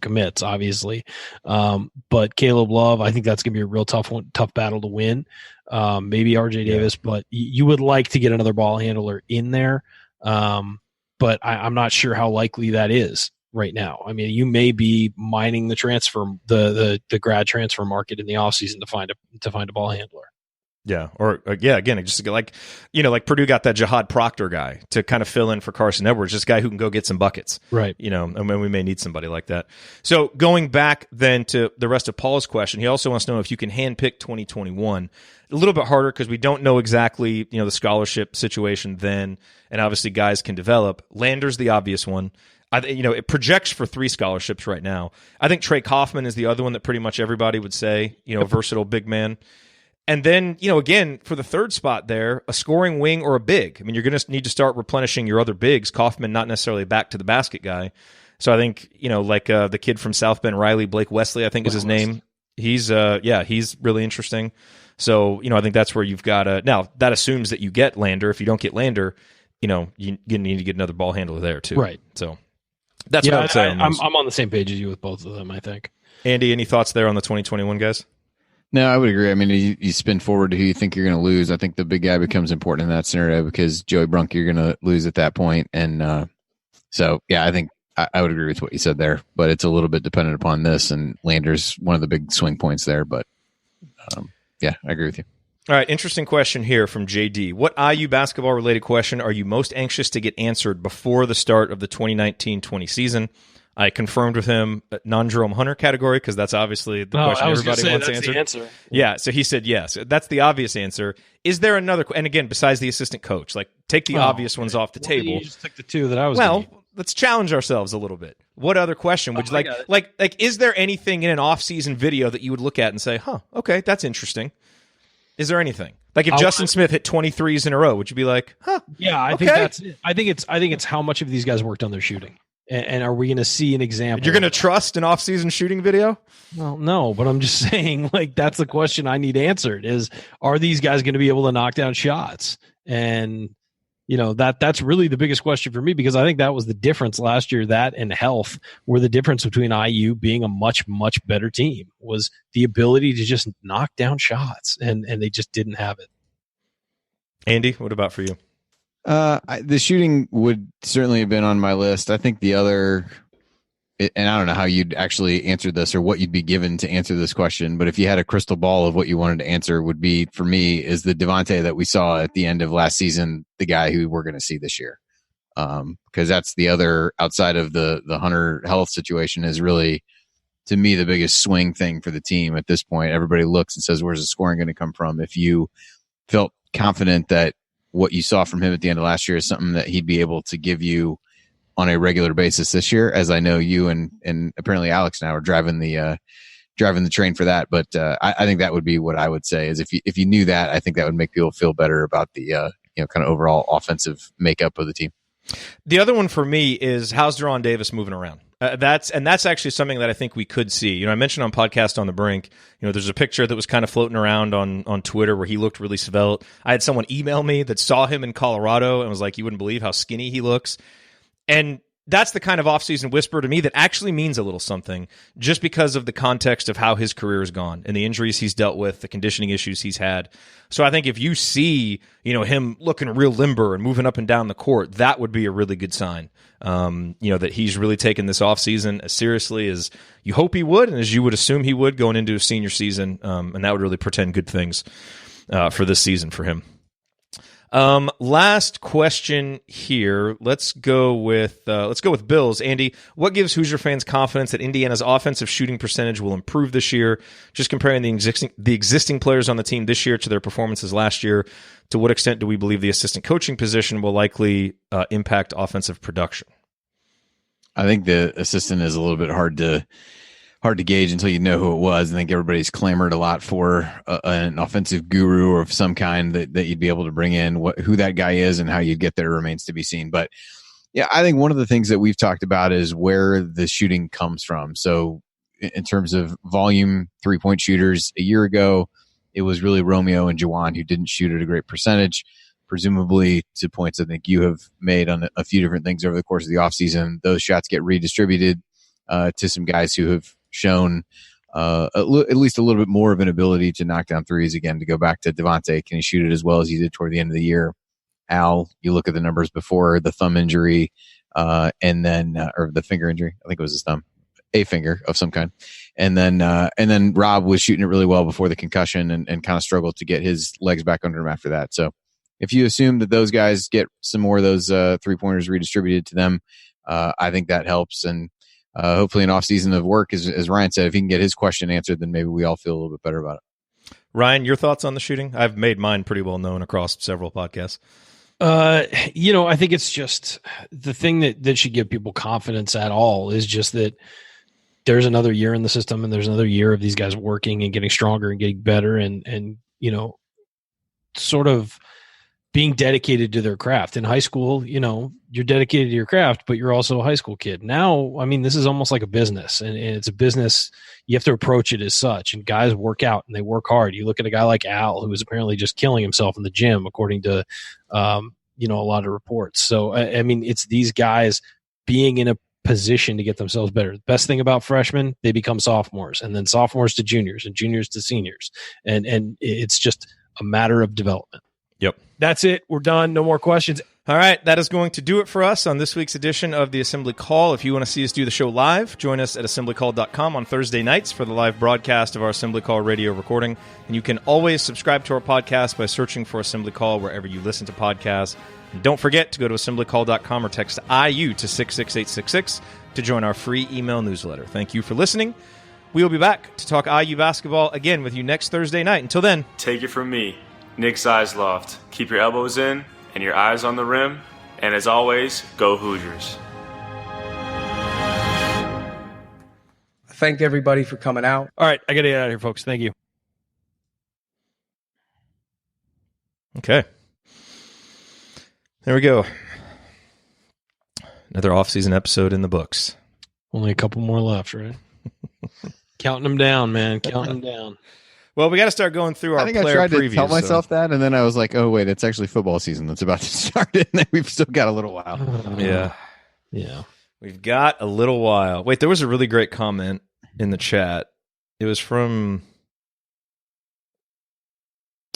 commits, obviously. But Caleb Love, I think that's going to be a real tough battle to win. Maybe RJ Davis, but you would like to get another ball handler in there. But I'm not sure how likely that is right now. I mean, you may be mining the transfer, the grad transfer market in the offseason to find a ball handler. Yeah, or again, just like Purdue got that Jihad Proctor guy to kind of fill in for Carson Edwards, just a guy who can go get some buckets, right? And we may need somebody like that. So going back then to the rest of Paul's question, he also wants to know if you can handpick 2021. A little bit harder because we don't know exactly the scholarship situation then, and obviously guys can develop. Lander's the obvious one. It projects for 3 scholarships right now. I think Trey Kaufman is the other one that pretty much everybody would say, versatile big man. And then, again, for the third spot there, a scoring wing or a big. I mean, you're going to need to start replenishing your other bigs. Kaufman, not necessarily a back to the basket guy. So I think, the kid from South Bend, Riley, Blake Wesley, I think is his name. He's really interesting. So, I think that's where you've got to. Now, that assumes that you get Lander. If you don't get Lander, you need to get another ball handler there too. Right. So that's what I would say. I'm on the same page as you with both of them, I think. Andy, any thoughts there on the 2021 guys? No, I would agree. I mean, you spin forward to who you think you're going to lose. I think the big guy becomes important in that scenario because Joey Brunk you're going to lose at that point. And so, yeah, I think I would agree with what you said there. But it's a little bit dependent upon this, and Lander's one of the big swing points there. But Yeah, I agree with you. All right, interesting question here from JD. What IU basketball-related question are you most anxious to get answered before the start of the 2019-20 season? I confirmed with him non-Jerome Hunter category because that's obviously the question everybody wants answered. Yeah, so he said yes. That's the obvious answer. Is there another? And again, besides the assistant coach, like take the obvious ones off the table. You just took the two that I was. Well, let's challenge ourselves a little bit. What other question would you like? Is there anything in an off-season video that you would look at and say, "Huh, okay, that's interesting"? Is there anything? Like if Justin Smith hit 23s in a row, would you be like, "Huh"? Yeah, I think that's it. I think it's how much of these guys worked on their shooting. And are we going to see an example? You're going to trust an off-season shooting video? Well, no, but I'm just saying, like, that's the question I need answered is, are these guys going to be able to knock down shots? And, you know, that's really the biggest question for me, because I think that was the difference last year. That and health were the difference between IU being a much, much better team, was the ability to just knock down shots. And they just didn't have it. Andy, what about for you? The shooting would certainly have been on my list. I think the other, and I don't know how you'd actually answer this or what you'd be given to answer this question, but if you had a crystal ball of what you wanted to answer, would be, for me, is the Devontae that we saw at the end of last season, the guy who we're going to see this year. Because that's the other, outside of the Hunter health situation, is really, to me, the biggest swing thing for the team at this point. Everybody looks and says, where's the scoring going to come from? If you felt confident that what you saw from him at the end of last year is something that he'd be able to give you on a regular basis this year, as I know you and apparently Alex now are driving the train for that. But I think that would be what I would say, is if you knew that, I think that would make people feel better about the kind of overall offensive makeup of the team. The other one for me is, how's Jerod Davis moving around? That's actually something that I think we could see. You know, I mentioned on Podcast on the Brink, you know, there's a picture that was kind of floating around on Twitter where he looked really svelte. I had someone email me that saw him in Colorado and was like, you wouldn't believe how skinny he looks. And that's the kind of offseason whisper to me that actually means a little something, just because of the context of how his career has gone and the injuries he's dealt with, the conditioning issues he's had. So I think if you see, you know, him looking real limber and moving up and down the court, that would be a really good sign. You know, that he's really taken this offseason as seriously as you hope he would, and as you would assume he would going into his senior season. And that would really portend good things for this season for him. Last question here. Let's go with Bill's. Andy, what gives Hoosier fans confidence that Indiana's offensive shooting percentage will improve this year? Just comparing the existing players on the team this year to their performances last year, to what extent do we believe the assistant coaching position will likely impact offensive production? I think the assistant is a little bit hard to gauge until you know who it was. I think everybody's clamored a lot for an offensive guru or of some kind that you'd be able to bring in. Who that guy is and how you'd get there remains to be seen. But yeah, I think one of the things that we've talked about is where the shooting comes from. So in terms of volume 3-point shooters, a year ago, it was really Romeo and Juwan who didn't shoot at a great percentage, presumably to points I think you have made on a few different things over the course of the offseason. Those shots get redistributed to some guys who have shown at least a little bit more of an ability to knock down threes. Again, to go back to Devontae, can he shoot it as well as he did toward the end of the year? Al, you look at the numbers before the thumb injury, and then or the finger injury. I think it was his thumb, a finger of some kind. And then Rob was shooting it really well before the concussion and kind of struggled to get his legs back under him after that. So if you assume that those guys get some more of those 3-pointers redistributed to them, I think that helps. And hopefully an off season of work, as Ryan said, if he can get his question answered, then maybe we all feel a little bit better about it. Ryan, your thoughts on the shooting? I've made mine pretty well known across several podcasts. You know, I think it's just the thing that should give people confidence at all is just that there's another year in the system and there's another year of these guys working and getting stronger and getting better and you know, sort of being dedicated to their craft. In high school, you know, you're dedicated to your craft, but you're also a high school kid. Now, I mean, this is almost like a business, and it's a business. You have to approach it as such, and guys work out and they work hard. You look at a guy like Al, who is apparently just killing himself in the gym, according to, you know, a lot of reports. So, I mean, it's these guys being in a position to get themselves better. The best thing about freshmen, they become sophomores, and then sophomores to juniors and juniors to seniors. And it's just a matter of development. Yep. That's it. We're done. No more questions. All right, that is going to do it for us on this week's edition of the Assembly Call. If you want to see us do the show live, join us at assemblycall.com on Thursday nights for the live broadcast of our Assembly Call radio recording. And you can always subscribe to our podcast by searching for Assembly Call wherever you listen to podcasts. And don't forget to go to assemblycall.com or text IU to 66866 to join our free email newsletter. Thank you for listening. We will be back to talk IU basketball again with you next Thursday night. Until then, take it from me, Nick Zeisloft. Keep your elbows in and your eyes on the rim. And as always, go Hoosiers. Thank everybody for coming out. All right, I got to get out of here, folks. Thank you. Okay. There we go. Another off-season episode in the books. Only a couple more left, right? Counting them down, man. Counting them down. Well, we got to start going through our player previews. I tried to tell myself that, and then I was like, oh, wait, it's actually football season that's about to start, and then we've still got a little while. Yeah. We've got a little while. Wait, there was a really great comment in the chat. It was from,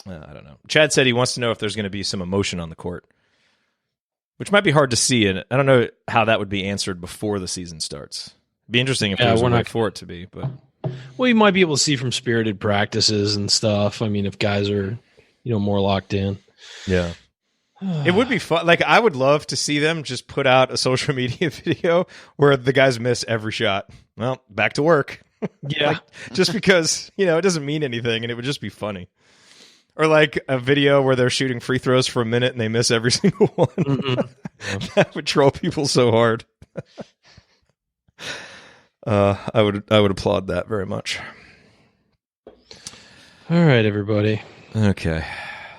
I don't know. Chad said he wants to know if there's going to be some emotion on the court, which might be hard to see, and I don't know how that would be answered before the season starts. It'd be interesting if there was a way for it to be, but... Well, you might be able to see from spirited practices and stuff. I mean, if guys are, more locked in. Yeah. It would be fun. Like, I would love to see them just put out a social media video where the guys miss every shot. Well, back to work. Yeah. Just because, it doesn't mean anything, and it would just be funny. Or like a video where they're shooting free throws for a minute and they miss every single one. Mm-hmm. That would troll people so hard. I would applaud that very much. All right, everybody. Okay.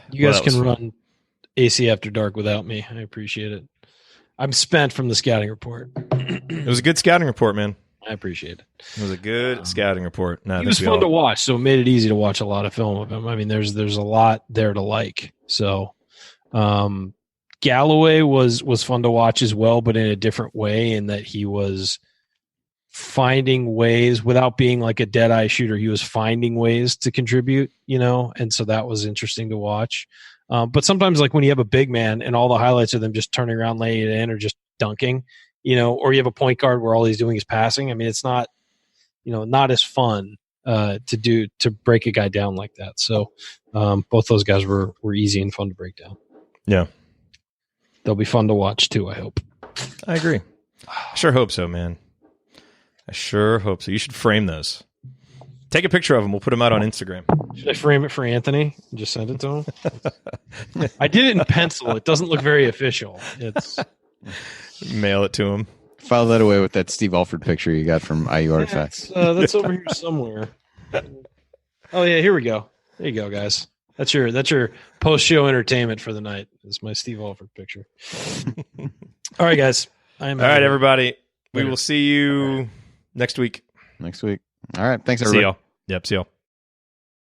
You guys can run AC After Dark without me. I appreciate it. I'm spent from the scouting report. It was a good scouting report, man. I appreciat it. It was a good scouting report. It was fun to watch, so it made it easy to watch a lot of film of him. I mean, there's a lot there to like. So Galloway was fun to watch as well, but in a different way, in that he was finding ways without being like a dead eye shooter. He was finding ways to contribute, and so that was interesting to watch. But sometimes, like when you have a big man and all the highlights of them just turning around, laying it in, or just dunking, or you have a point guard where all he's doing is passing. I mean, it's not, not as fun to break a guy down like that. So both those guys were easy and fun to break down. Yeah. They'll be fun to watch too, I hope. I agree. I sure hope so, man. I sure hope so. You should frame those. Take a picture of them. We'll put them out on Instagram. Should I frame it for Anthony and just send it to him? I did it in pencil. It doesn't look very official. It's mail it to him. File that away with that Steve Alford picture you got from IU Artifacts. That's over here somewhere. Oh yeah, here we go. There you go, guys. That's your post-show entertainment for the night. It's my Steve Alford picture. All right, guys. All right, everybody. We will see you next week. All right. Thanks, everybody. See y'all. Yep. See y'all.